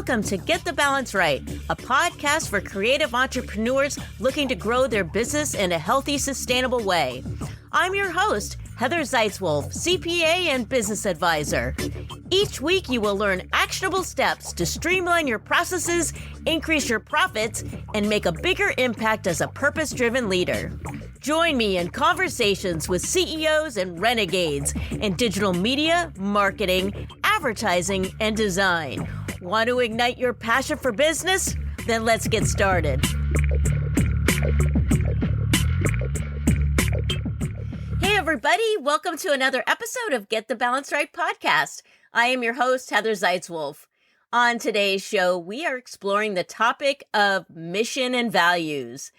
Welcome to Get the Balance Right, a podcast for creative entrepreneurs looking to grow their business in a healthy, sustainable way. I'm your host, Heather Zeitzwolf, CPA and business advisor. Each week, you will learn actionable steps to streamline your processes, increase your profits, and make a bigger impact as a purpose-driven leader. Join me in conversations with CEOs and renegades in digital media, marketing, advertising, and design. Want to ignite your passion for business? Then let's get started. Hey everybody, welcome to another episode of Get the Balance Right podcast. I am your host, Heather Zeitzwolf. On today's show, we are exploring the topic of mission and values.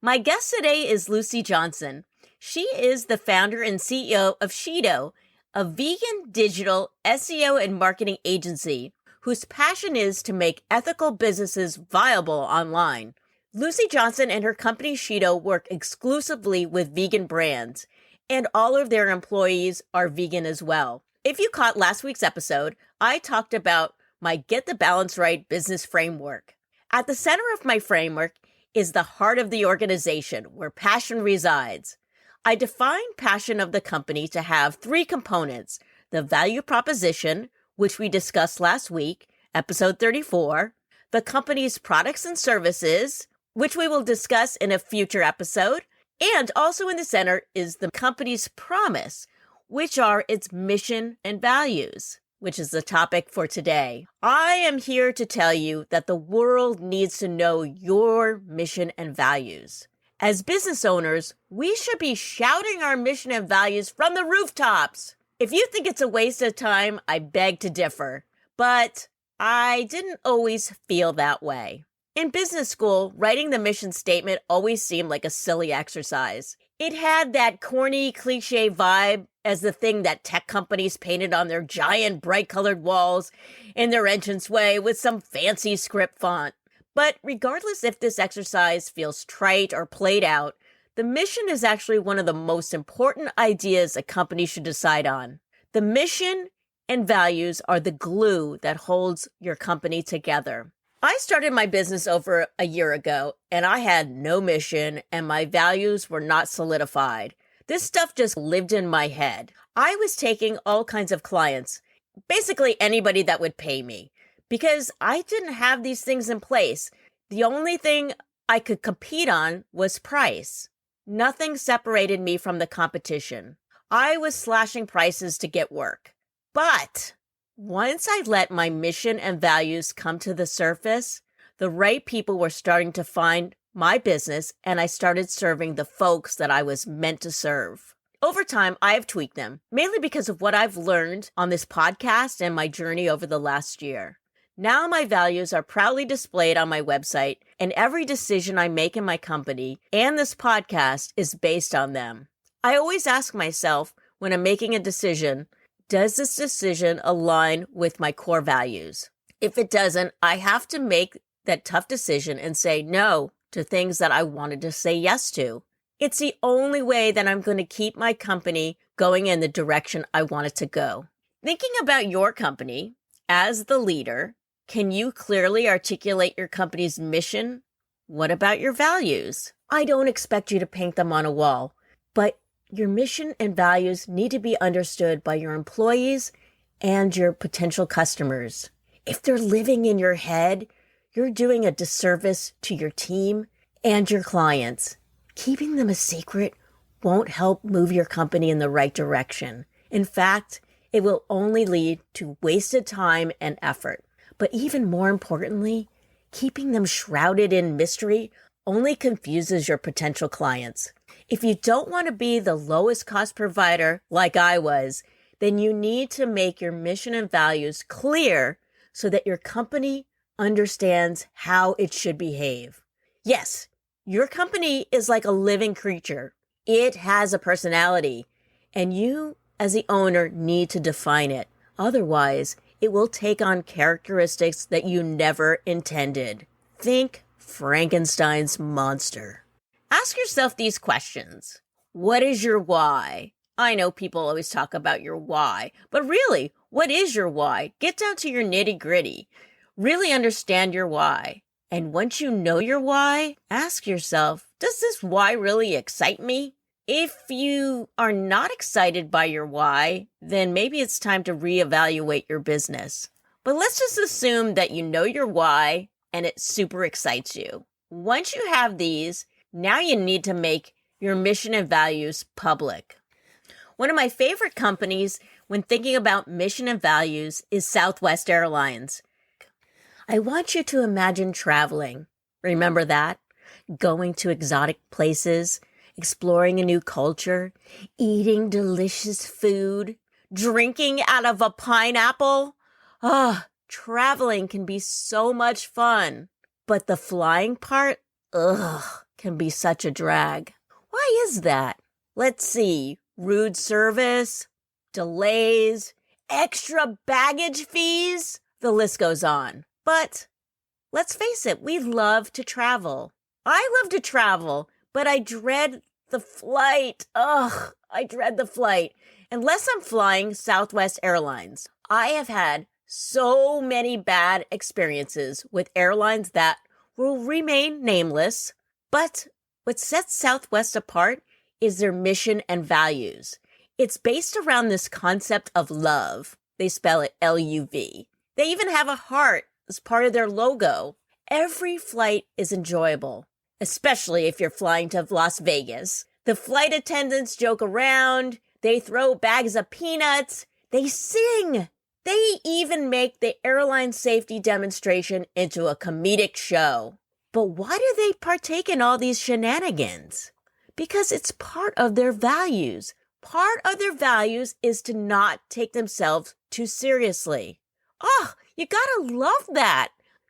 My guest today is Lucy Johnson. She is the founder and CEO of SHiDO, a vegan digital SEO and marketing agency whose passion is to make ethical businesses viable online. Lucy Johnson and her company SHiDO work exclusively with vegan brands, and all of their employees are vegan as well. If you caught last week's episode, I talked about my Get the Balance Right business framework. At the center of my framework is the heart of the organization where passion resides. I define passion of the company to have three components: the value proposition, which we discussed last week, episode 34, the company's products and services, which we will discuss in a future episode, and also in the center is the company's promise, which are its mission and values, which is the topic for today. I am here to tell you that the world needs to know your mission and values. As business owners, we should be shouting our mission and values from the rooftops. If you think it's a waste of time, I beg to differ. But I didn't always feel that way. In business school, writing the mission statement always seemed like a silly exercise. It had that corny, cliche vibe as the thing that tech companies painted on their giant, bright-colored walls in their entranceway with some fancy script font. But regardless if this exercise feels trite or played out, the mission is actually one of the most important ideas a company should decide on. The mission and values are the glue that holds your company together. I started my business over a year ago, and I had no mission, and my values were not solidified. This stuff just lived in my head. I was taking all kinds of clients, basically anybody that would pay me, because I didn't have these things in place. The only thing I could compete on was price. Nothing separated me from the competition. I was slashing prices to get work. But once I let my mission and values come to the surface, the right people were starting to find my business, and I started serving the folks that I was meant to serve. Over time, I have tweaked them, mainly because of what I've learned on this podcast and my journey over the last year. Now my values are proudly displayed on my website, and every decision I make in my company and this podcast is based on them. I always ask myself when I'm making a decision, does this decision align with my core values? If it doesn't, I have to make that tough decision and say no to things that I wanted to say yes to. It's the only way that I'm going to keep my company going in the direction I want it to go. Thinking about your company as the leader, can you clearly articulate your company's mission? What about your values? I don't expect you to paint them on a wall, but your mission and values need to be understood by your employees and your potential customers. If they're living in your head, you're doing a disservice to your team and your clients. Keeping them a secret won't help move your company in the right direction. In fact, it will only lead to wasted time and effort. But even more importantly, keeping them shrouded in mystery only confuses your potential clients. If you don't want to be the lowest cost provider like I was, then you need to make your mission and values clear so that your company understands how it should behave. Yes, your company is like a living creature. It has a personality, and you, as the owner, need to define it. Otherwise, it will take on characteristics that you never intended. Think Frankenstein's monster. Ask yourself these questions. What is your why? I know people always talk about your why, but really, what is your why? Get down to your nitty-gritty. Really understand your why. And once you know your why, ask yourself, does this why really excite me? If you are not excited by your why, then maybe it's time to reevaluate your business. But let's just assume that you know your why and it super excites you. Once you have these, now you need to make your mission and values public. One of my favorite companies when thinking about mission and values is Southwest Airlines. I want you to imagine traveling. Remember that? Going to exotic places, exploring a new culture, eating delicious food, drinking out of a pineapple. Traveling can be so much fun. But the flying part, can be such a drag. Why is that? Let's see. Rude service, delays, extra baggage fees. The list goes on. But let's face it, we love to travel. I love to travel, but I dread the flight. I dread the flight. Unless I'm flying Southwest Airlines. I have had so many bad experiences with airlines that will remain nameless. But what sets Southwest apart is their mission and values. It's based around this concept of love. They spell it L-U-V. They even have a heart as part of their logo. Every flight is enjoyable, especially if you're flying to Las Vegas. The flight attendants joke around. They throw bags of peanuts. They sing. They even make the airline safety demonstration into a comedic show. But why do they partake in all these shenanigans? Because it's part of their values. Part of their values is to not take themselves too seriously. You gotta love that.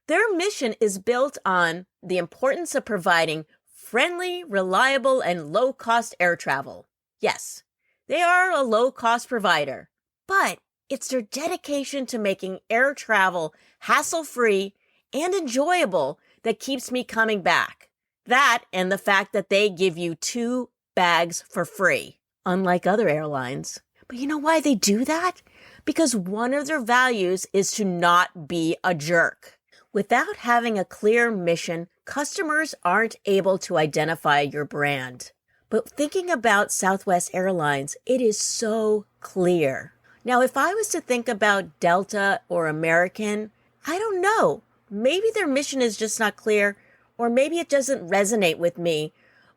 Their mission is built on the importance of providing friendly, reliable, and low-cost air travel. Yes, they are a low-cost provider, but it's their dedication to making air travel hassle-free and enjoyable that keeps me coming back. That and the fact that they give you 2 bags for free, unlike other airlines. But you know why they do that? Because one of their values is to not be a jerk. Without having a clear mission, customers aren't able to identify your brand. But thinking about Southwest Airlines, it is so clear. Now, if I was to think about Delta or American, I don't know. Maybe their mission is just not clear, or maybe it doesn't resonate with me.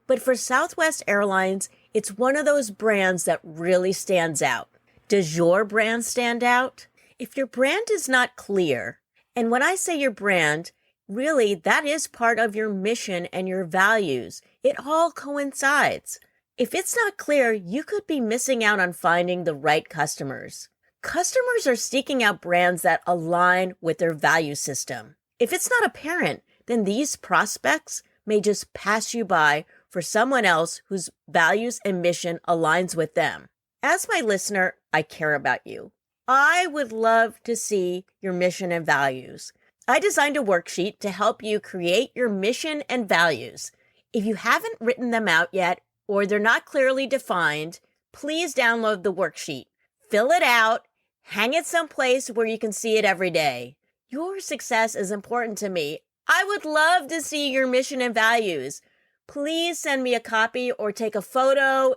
But for Southwest Airlines, it's one of those brands that really stands out. Does your brand stand out? If your brand is not clear, and when I say your brand, really that is part of your mission and your values. It all coincides. If it's not clear, you could be missing out on finding the right customers. Customers are seeking out brands that align with their value system. If it's not apparent, then these prospects may just pass you by for someone else whose values and mission aligns with them. As my listener, I care about you. I would love to see your mission and values. I designed a worksheet to help you create your mission and values. If you haven't written them out yet, or they're not clearly defined, please download the worksheet. Fill it out, hang it someplace where you can see it every day. Your success is important to me. I would love to see your mission and values. Please send me a copy or take a photo.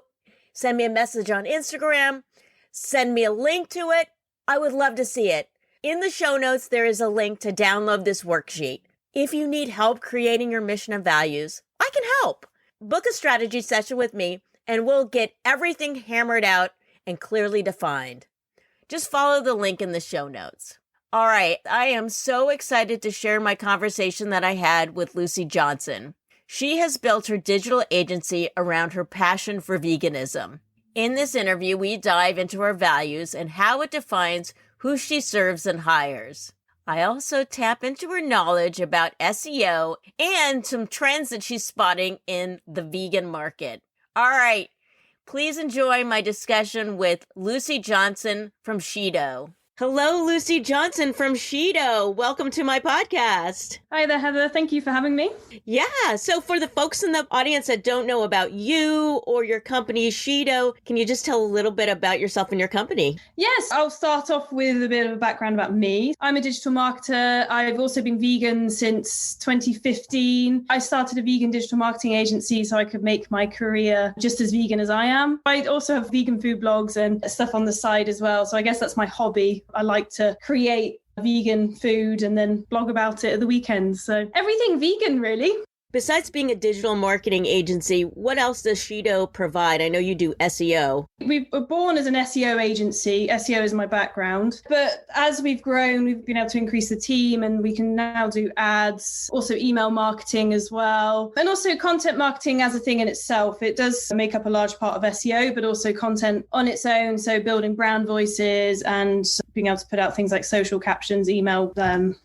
Send me a message on Instagram. Send me a link to it. I would love to see it. In the show notes, there is a link to download this worksheet. If you need help creating your mission and values, I can help. Book a strategy session with me, and we'll get everything hammered out and clearly defined. Just follow the link in the show notes. All right, I am so excited to share my conversation that I had with Lucy Johnson. She has built her digital agency around her passion for veganism. In this interview, we dive into her values and how it defines who she serves and hires. I also tap into her knowledge about SEO and some trends that she's spotting in the vegan market. All right, please enjoy my discussion with Lucy Johnson from SHiDO. Hello, Lucy Johnson from SHiDO. Welcome to my podcast. Hi there, Heather. Thank you for having me. Yeah. So for the folks in the audience that don't know about you or your company, SHiDO, can you just tell a little bit about yourself and your company? Yes, I'll start off with a bit of a background about me. I'm a digital marketer. I've also been vegan since 2015. I started a vegan digital marketing agency so I could make my career just as vegan as I am. I also have vegan food blogs and stuff on the side as well. So I guess that's my hobby. I like to create vegan food and then blog about it at the weekends. So everything vegan, really. Besides being a digital marketing agency, what else does SHiDO provide? I know you do SEO. We were born as an SEO agency. SEO is my background. But as we've grown, we've been able to increase the team and we can now do ads, also email marketing as well. And also content marketing as a thing in itself. It does make up a large part of SEO, but also content on its own. So building brand voices and being able to put out things like social captions, email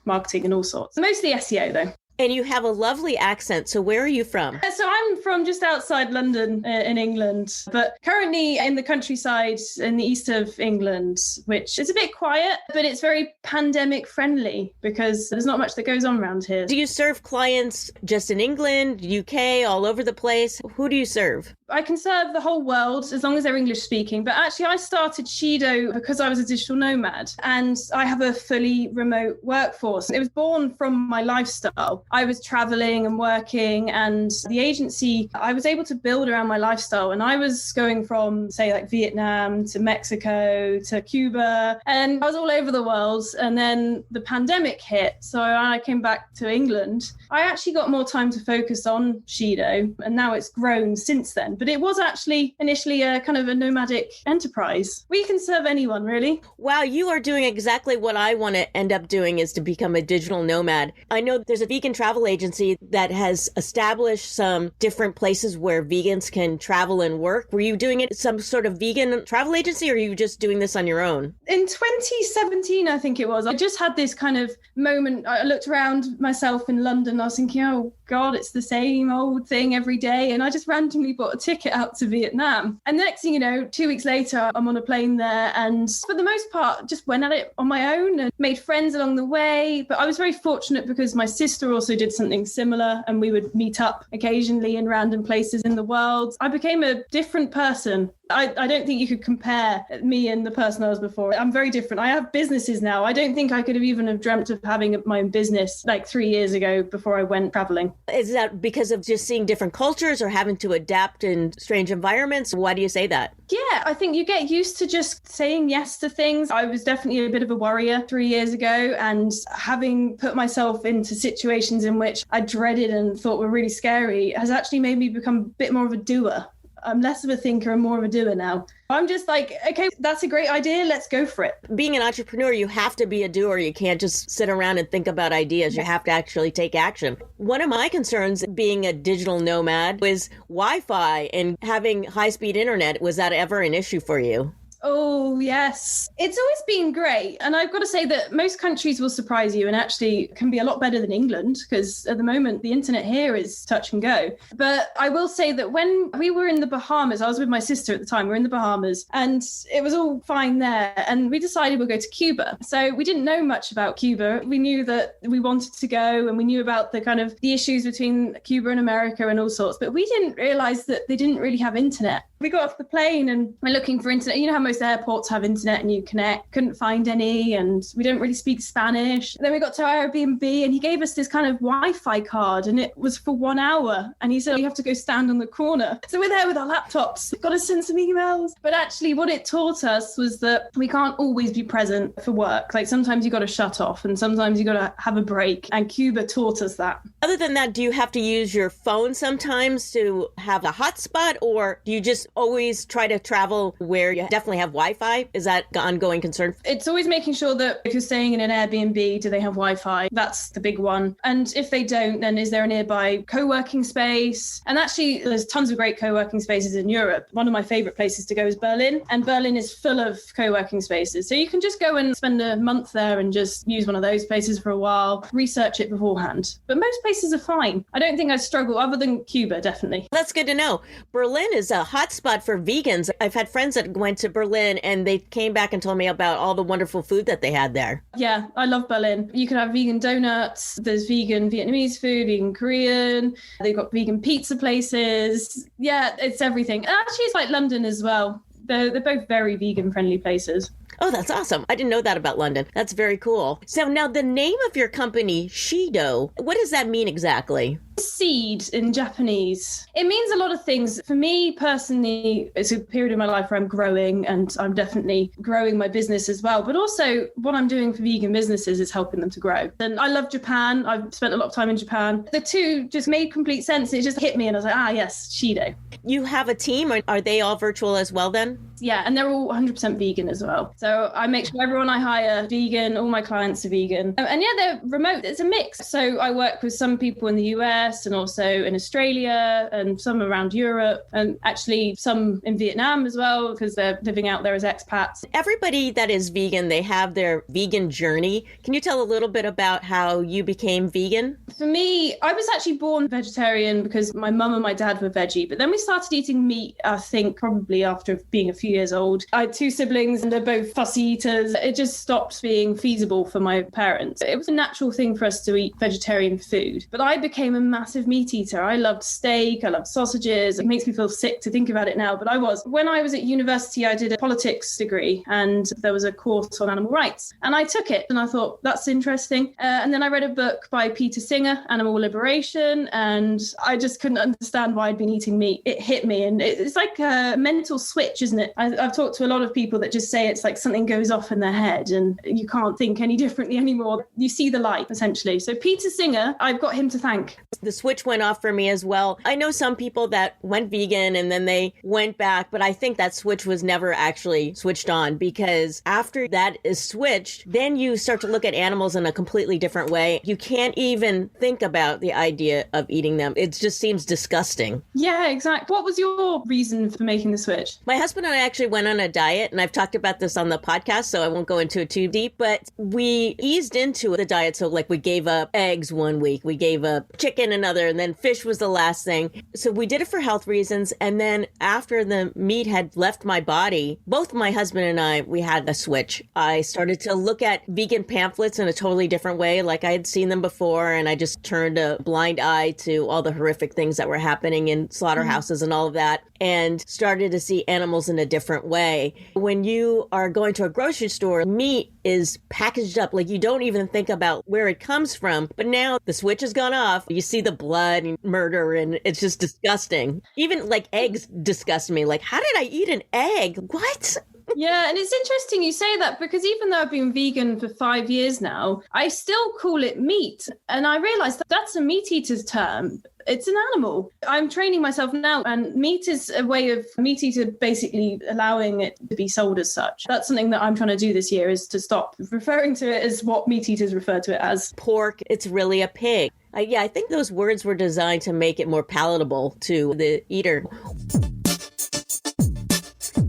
marketing and all sorts. Mostly SEO though. And you have a lovely accent. So where are you from? So I'm from just outside London in England, but currently in the countryside in the east of England, which is a bit quiet, but it's very pandemic friendly because there's not much that goes on around here. Do you serve clients just in England, UK, all over the place? Who do you serve? I can serve the whole world as long as they're English speaking. But actually, I started SHiDO because I was a digital nomad and I have a fully remote workforce. It was born from my lifestyle. I was traveling and working, and the agency, I was able to build around my lifestyle. And I was going from, say, like Vietnam to Mexico to Cuba, and I was all over the world. And then the pandemic hit. So I came back to England. I actually got more time to focus on SHiDO, and now it's grown since then. But it was actually initially a kind of a nomadic enterprise. We can serve anyone, really. Wow, you are doing exactly what I want to end up doing, is to become a digital nomad. I know there's a vegan travel agency that has established some different places where vegans can travel and work. Were you doing it some sort of vegan travel agency, or are you just doing this on your own? In 2017, I think it was, I just had this kind of moment. I looked around myself in London. I was thinking, oh God, it's the same old thing every day. And I just randomly bought a ticket out to Vietnam. And the next thing you know, 2 weeks later, I'm on a plane there. And for the most part, just went at it on my own and made friends along the way. But I was very fortunate because my sister also did something similar and we would meet up occasionally in random places in the world. I became a different person. I don't think you could compare me and the person I was before. I'm very different. I have businesses now. I don't think I could have even have dreamt of having my own business like 3 years ago before I went traveling. Is that because of just seeing different cultures or having to adapt in strange environments? Why do you say that? Yeah, I think you get used to just saying yes to things. I was definitely a bit of a worrier 3 years ago, and having put myself into situations in which I dreaded and thought were really scary has actually made me become a bit more of a doer. I'm less of a thinker and more of a doer now. I'm just like, okay, that's a great idea. Let's go for it. Being an entrepreneur, you have to be a doer. You can't just sit around and think about ideas. You have to actually take action. One of my concerns being a digital nomad was Wi-Fi and having high-speed internet. Was that ever an issue for you? Oh, yes. It's always been great. And I've got to say that most countries will surprise you and actually can be a lot better than England, because at the moment, the internet here is touch and go. But I will say that when we were in the Bahamas, I was with my sister at the time, we were in the Bahamas, and it was all fine there. And we decided we'll go to Cuba. So we didn't know much about Cuba. We knew that we wanted to go, and we knew about the kind of the issues between Cuba and America and all sorts. But we didn't realize that they didn't really have internet. We got off the plane and we're looking for internet. You know how most airports have internet and you connect. Couldn't find any, and we don't really speak Spanish. Then we got to our Airbnb and he gave us this kind of Wi-Fi card, and it was for 1 hour. And he said, you have to go stand on the corner. So we're there with our laptops. We've got to send some emails. But actually what it taught us was that we can't always be present for work. Like sometimes you got to shut off and sometimes you got to have a break. And Cuba taught us that. Other than that, do you have to use your phone sometimes to have a hotspot, or do you just always try to travel where you definitely have Wi-Fi? Is that an ongoing concern? It's always making sure that if you're staying in an Airbnb, do they have Wi-Fi? That's the big one. And if they don't, then is there a nearby co-working space? And actually, there's tons of great co-working spaces in Europe. One of my favorite places to go is Berlin. And Berlin is full of co-working spaces. So you can just go and spend a month there and just use one of those places for a while, research it beforehand. But most places are fine. I don't think I struggle, other than Cuba, definitely. That's good to know. Berlin is a hotspot for vegans. I've had friends that went to Berlin Berlin and they came back and told me about all the wonderful food that they had there. Yeah, I love Berlin. You can have vegan donuts. There's vegan Vietnamese food, vegan Korean. They've got vegan pizza places. Yeah, it's everything. And actually, it's like London as well. They're both very vegan friendly places. Oh, that's awesome. I didn't know that about London. That's very cool. So now the name of your company, SHiDO, what does that mean exactly? Seed in Japanese. It means a lot of things. For me personally, it's a period in my life where I'm growing, and I'm definitely growing my business as well. But also what I'm doing for vegan businesses is helping them to grow. And I love Japan. I've spent a lot of time in Japan. The two just made complete sense. It just hit me and I was like, yes, SHiDO. You have a team, or are they all virtual as well then? Yeah, and they're all 100% vegan as well. So I make sure everyone I hire is vegan, all my clients are vegan. And yeah, they're remote. It's a mix. So I work with some people in the US and also in Australia and some around Europe and actually some in Vietnam as well because they're living out there as expats. Everybody that is vegan, they have their vegan journey. Can you tell a little bit about how you became vegan? For me, I was actually born vegetarian because my mum and my dad were veggie, but then we started eating meat, I think probably after being a few years old. I had two siblings and they're both fussy eaters. It just stopped being feasible for my parents. It was a natural thing for us to eat vegetarian food, but I became a massive meat eater. I loved steak, I loved sausages. It makes me feel sick to think about it now, but I was. When I was at university, I did a politics degree and there was a course on animal rights and I took it and I thought, that's interesting. And then I read a book by Peter Singer, Animal Liberation, and I just couldn't understand why I'd been eating meat. It hit me and it's like a mental switch, isn't it? I've talked to a lot of people that just say it's like something goes off in their head and you can't think any differently anymore. You see the light, essentially. So Peter Singer, I've got him to thank. The switch went off for me as well. I know some people that went vegan and then they went back, but I think that switch was never actually switched on because after that is switched, then you start to look at animals in a completely different way. You can't even think about the idea of eating them. It just seems disgusting. Yeah, exactly. What was your reason for making the switch? My husband and I actually went on a diet, and I've talked about this on the podcast, so I won't go into it too deep, but we eased into the diet. So like we gave up eggs one week, we gave up chicken another, and then fish was the last thing. So we did it for health reasons. And then after the meat had left my body, both my husband and I, we had a switch. I started to look at vegan pamphlets in a totally different way, like I had seen them before, and I just turned a blind eye to all the horrific things that were happening in slaughterhouses and all of that, and started to see animals in a different way. When you are going to a grocery store, meat is packaged up like you don't even think about where it comes from. But now the switch has gone off. You see the blood and murder, and it's just disgusting. Even like eggs disgust me. Like, how did I eat an egg? What? Yeah, and it's interesting you say that because even though I've been vegan for 5 years now, I still call it meat. And I realized that that's a meat eater's term. It's an animal. I'm training myself now, and meat is a way of meat eater basically allowing it to be sold as such. That's something that I'm trying to do this year, is to stop referring to it as what meat eaters refer to it as. Pork, it's really a pig. Yeah, I think those words were designed to make it more palatable to the eater.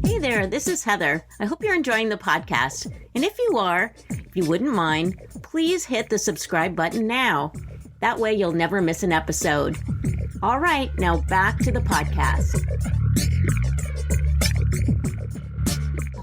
Hey there, this is Heather. I hope you're enjoying the podcast. And if you are, if you wouldn't mind, please hit the subscribe button now. That way you'll never miss an episode. All right, now back to the podcast.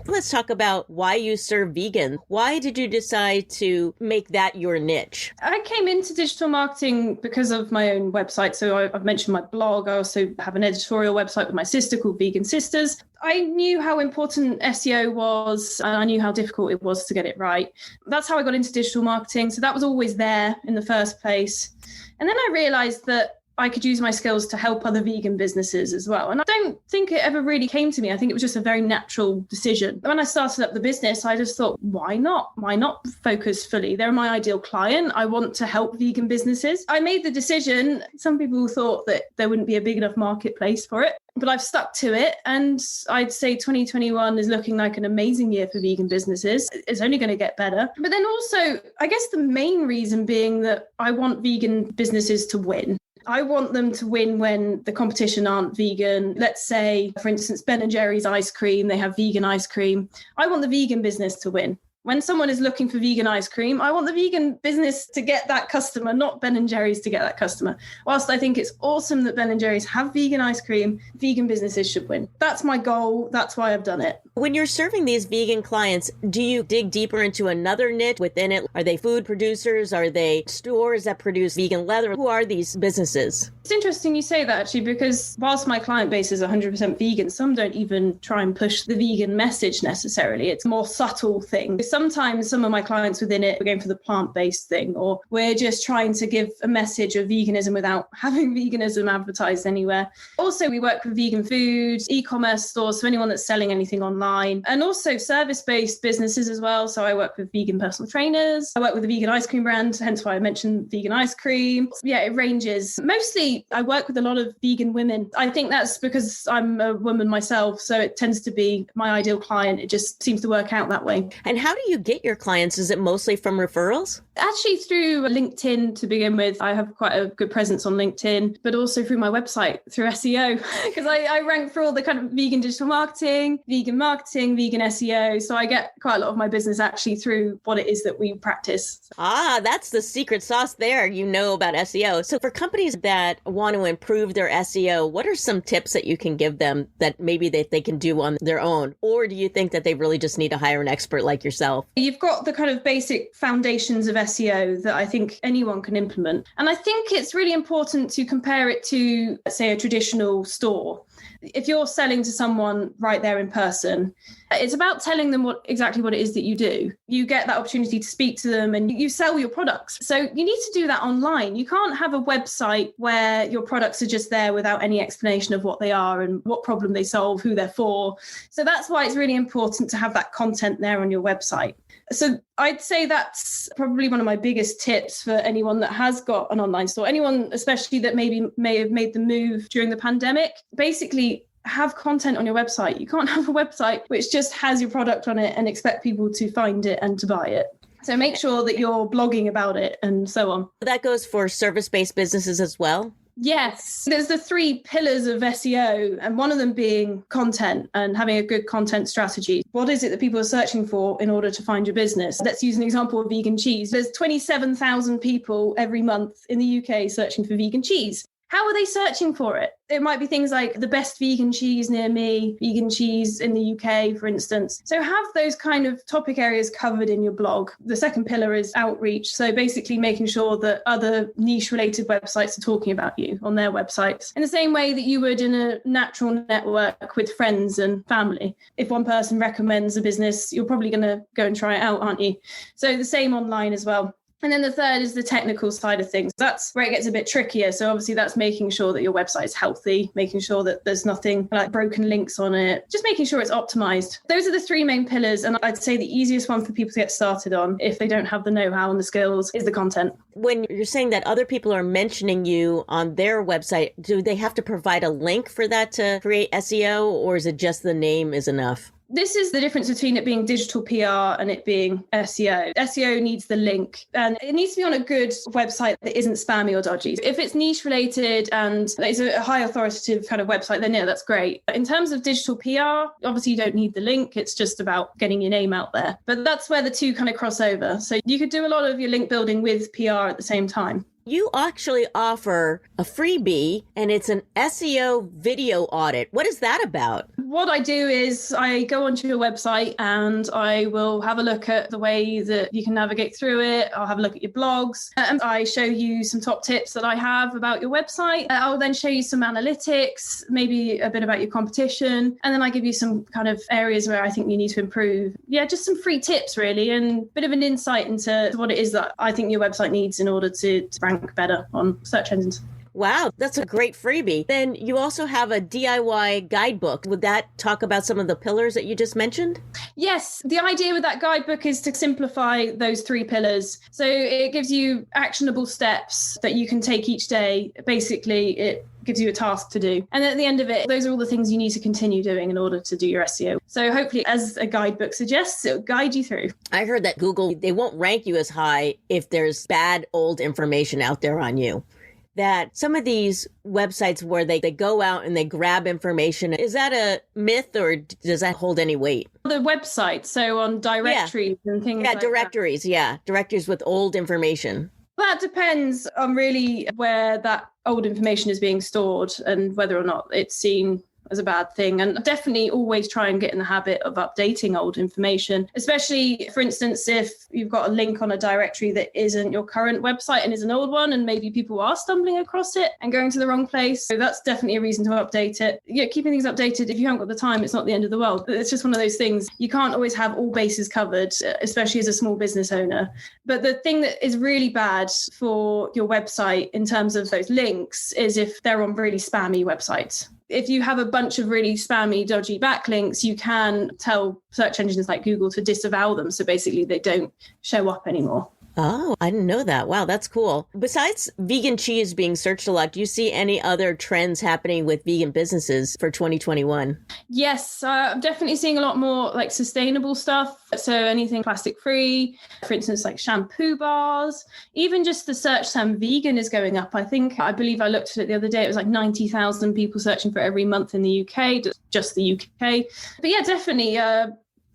Let's talk about why you serve vegan. Why did you decide to make that your niche? I came into digital marketing because of my own website. So I've mentioned my blog. I also have an editorial website with my sister called Vegan Sisters. I knew how important SEO was, and I knew how difficult it was to get it right. That's how I got into digital marketing. So that was always there in the first place. And then I realized that I could use my skills to help other vegan businesses as well. And I don't think it ever really came to me. I think it was just a very natural decision. When I started up the business, I just thought, why not? Why not focus fully? They're my ideal client. I want to help vegan businesses. I made the decision. Some people thought that there wouldn't be a big enough marketplace for it, but I've stuck to it. And I'd say 2021 is looking like an amazing year for vegan businesses. It's only going to get better. But then also, I guess the main reason being that I want vegan businesses to win. I want them to win when the competition aren't vegan. Let's say, for instance, Ben & Jerry's ice cream, they have vegan ice cream. I want the vegan business to win. When someone is looking for vegan ice cream, I want the vegan business to get that customer, not Ben & Jerry's to get that customer. Whilst I think it's awesome that Ben & Jerry's have vegan ice cream, vegan businesses should win. That's my goal. That's why I've done it. When you're serving these vegan clients, do you dig deeper into another niche within it? Are they food producers? Are they stores that produce vegan leather? Who are these businesses? It's interesting you say that, actually, because whilst my client base is 100% vegan, some don't even try and push the vegan message necessarily. It's a more subtle thing. Sometimes some of my clients within it are going for the plant-based thing, or we're just trying to give a message of veganism without having veganism advertised anywhere. Also, we work with vegan food, e-commerce stores, so anyone that's selling anything online, and also service-based businesses as well. So I work with vegan personal trainers. I work with a vegan ice cream brand, hence why I mentioned vegan ice cream. Yeah, it ranges. Mostly, I work with a lot of vegan women. I think that's because I'm a woman myself, so it tends to be my ideal client. It just seems to work out that way. And how do you get your clients? Is it mostly from referrals? Actually, through LinkedIn to begin with. I have quite a good presence on LinkedIn, but also through my website, through SEO, because I rank for all the kind of vegan digital marketing, vegan SEO. So I get quite a lot of my business actually through what it is that we practice. Ah, that's the secret sauce there. You know about SEO. So for companies that want to improve their SEO, what are some tips that you can give them that maybe they can do on their own? Or do you think that they really just need to hire an expert like yourself? You've got the kind of basic foundations of SEO that I think anyone can implement. And I think it's really important to compare it to, say, a traditional store. If you're selling to someone right there in person, it's about telling them exactly what it is that you do. You get that opportunity to speak to them and you sell your products. So you need to do that online. You can't have a website where your products are just there without any explanation of what they are and what problem they solve, who they're for. So that's why it's really important to have that content there on your website. So I'd say that's probably one of my biggest tips for anyone that has got an online store, anyone especially that may have made the move during the pandemic. Basically, have content on your website. You can't have a website which just has your product on it and expect people to find it and to buy it. So make sure that you're blogging about it and so on. That goes for service-based businesses as well? Yes, there's the 3 pillars of SEO, and one of them being content and having a good content strategy. What is it that people are searching for in order to find your business? Let's use an example of vegan cheese. There's 27,000 people every month in the UK searching for vegan cheese. How are they searching for it? It might be things like the best vegan cheese near me, vegan cheese in the UK, for instance. So have those kind of topic areas covered in your blog. The second pillar is outreach. So basically making sure that other niche related websites are talking about you on their websites in the same way that you would in a natural network with friends and family. If one person recommends a business, you're probably going to go and try it out, aren't you? So the same online as well. And then the third is the technical side of things. That's where it gets a bit trickier. So obviously that's making sure that your website is healthy, making sure that there's nothing like broken links on it, just making sure it's optimized. Those are the 3 main pillars. And I'd say the easiest one for people to get started on, if they don't have the know-how and the skills, is the content. When you're saying that other people are mentioning you on their website, do they have to provide a link for that to create SEO, or is it just the name is enough? This is the difference between it being digital PR and it being SEO. SEO needs the link, and it needs to be on a good website that isn't spammy or dodgy. If it's niche related and it's a high authoritative kind of website, then yeah, that's great. But in terms of digital PR, obviously you don't need the link. It's just about getting your name out there. But that's where the two kind of cross over. So you could do a lot of your link building with PR at the same time. You actually offer a freebie, and it's an SEO video audit. What is that about? What I do is I go onto your website and I will have a look at the way that you can navigate through it. I'll have a look at your blogs and I show you some top tips that I have about your website. I'll then show you some analytics, maybe a bit about your competition. And then I give you some kind of areas where I think you need to improve. Yeah, just some free tips really, and a bit of an insight into what it is that I think your website needs in order to rank better on search engines. Wow, that's a great freebie. Then you also have a DIY guidebook. Would that talk about some of the pillars that you just mentioned? Yes, the idea with that guidebook is to simplify those 3 pillars. So it gives you actionable steps that you can take each day. Basically, it gives you a task to do. And at the end of it, those are all the things you need to continue doing in order to do your SEO. So hopefully, as a guidebook suggests, it'll guide you through. I heard that Google, they won't rank you as high if there's bad old information out there on you. that some of these websites where they go out and they grab information, is that a myth or does that hold any weight? The website, so on directories and things like directories, that. Yeah, directories with old information. That depends on really where that old information is being stored and whether or not it's seen as a bad thing. And definitely always try and get in the habit of updating old information, especially, for instance, if you've got a link on a directory that isn't your current website and is an old one, and maybe people are stumbling across it and going to the wrong place. So that's definitely a reason to update it. Yeah, keeping things updated, if you haven't got the time, it's not the end of the world. It's just one of those things. You can't always have all bases covered, especially as a small business owner. But the thing that is really bad for your website in terms of those links is if they're on really spammy websites. If you have a bunch of really spammy, dodgy backlinks, you can tell search engines like Google to disavow them. So basically they don't show up anymore. Oh, I didn't know that. Wow, that's cool. Besides vegan cheese being searched a lot, do you see any other trends happening with vegan businesses for 2021? Yes, I'm definitely seeing a lot more like sustainable stuff. So anything plastic free, for instance, like shampoo bars, even just the search term vegan is going up. I believe I looked at it the other day. It was like 90,000 people searching for every month in the UK, just the UK. But yeah, definitely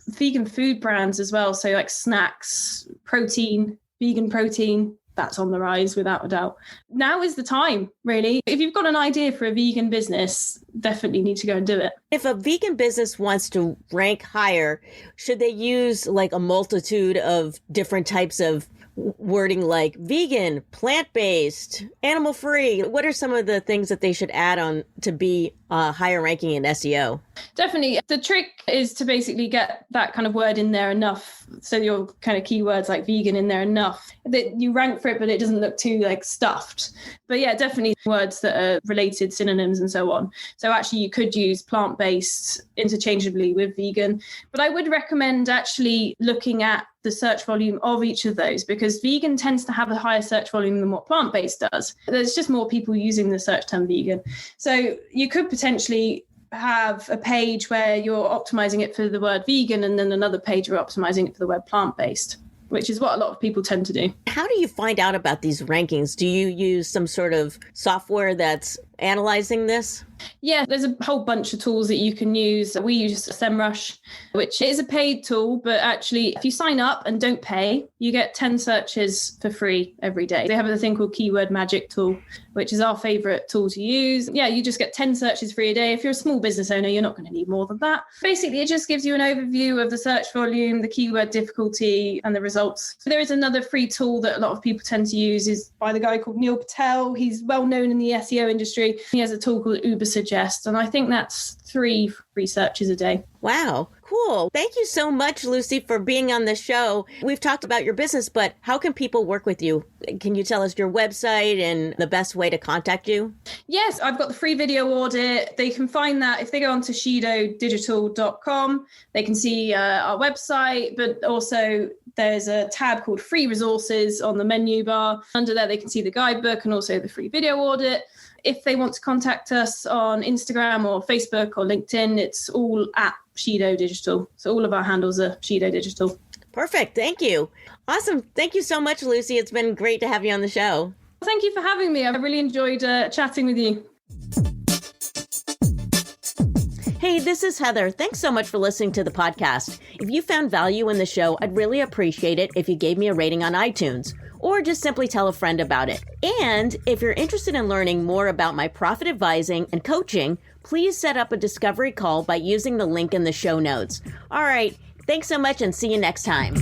vegan food brands as well. So like snacks, protein, vegan protein, that's on the rise without a doubt. Now is the time, really. If you've got an idea for a vegan business, definitely need to go and do it. If a vegan business wants to rank higher, should they use like a multitude of different types of wording like vegan, plant-based, animal-free? What are some of the things that they should add on to be higher ranking in SEO? Definitely. The trick is to basically get that kind of word in there enough. So your kind of keywords like vegan in there enough that you rank for it, but it doesn't look too like stuffed. But yeah, definitely words that are related, synonyms and so on. So actually you could use plant-based interchangeably with vegan. But I would recommend actually looking at the search volume of each of those, because vegan tends to have a higher search volume than what plant-based does. There's just more people using the search term vegan. So you could potentially have a page where you're optimizing it for the word vegan and then another page you're optimizing it for the word plant-based, which is what a lot of people tend to do. How do you find out about these rankings? Do you use some sort of software that's analyzing this? Yeah, there's a whole bunch of tools that you can use. We use SEMrush, which is a paid tool, but actually if you sign up and don't pay, you get 10 searches for free every day. They have a thing called Keyword Magic tool, which is our favorite tool to use. Yeah, you just get 10 searches free a day. If you're a small business owner, you're not going to need more than that. Basically, it just gives you an overview of the search volume, the keyword difficulty, and the results. There is another free tool that a lot of people tend to use, is by the guy called Neil Patel. He's well known in the SEO industry. He has a tool called Uber Suggest, and I think that's 3 free searches a day. Wow, cool. Thank you so much, Lucy, for being on the show. We've talked about your business, but how can people work with you? Can you tell us your website and the best way to contact you? Yes, I've got the free video audit. They can find that if they go onto SHiDOdigital.com. They can see our website, but also there's a tab called Free Resources on the menu bar. Under there, they can see the guidebook and also the free video audit. If they want to contact us on Instagram or Facebook or LinkedIn, it's all at SHiDO Digital. So all of our handles are SHiDO Digital. Perfect. Thank you. Awesome. Thank you so much, Lucy. It's been great to have you on the show. Thank you for having me. I really enjoyed chatting with you. Hey, this is Heather. Thanks so much for listening to the podcast. If you found value in the show, I'd really appreciate it if you gave me a rating on iTunes, or just simply tell a friend about it. And if you're interested in learning more about my profit advising and coaching, please set up a discovery call by using the link in the show notes. All right, thanks so much and see you next time.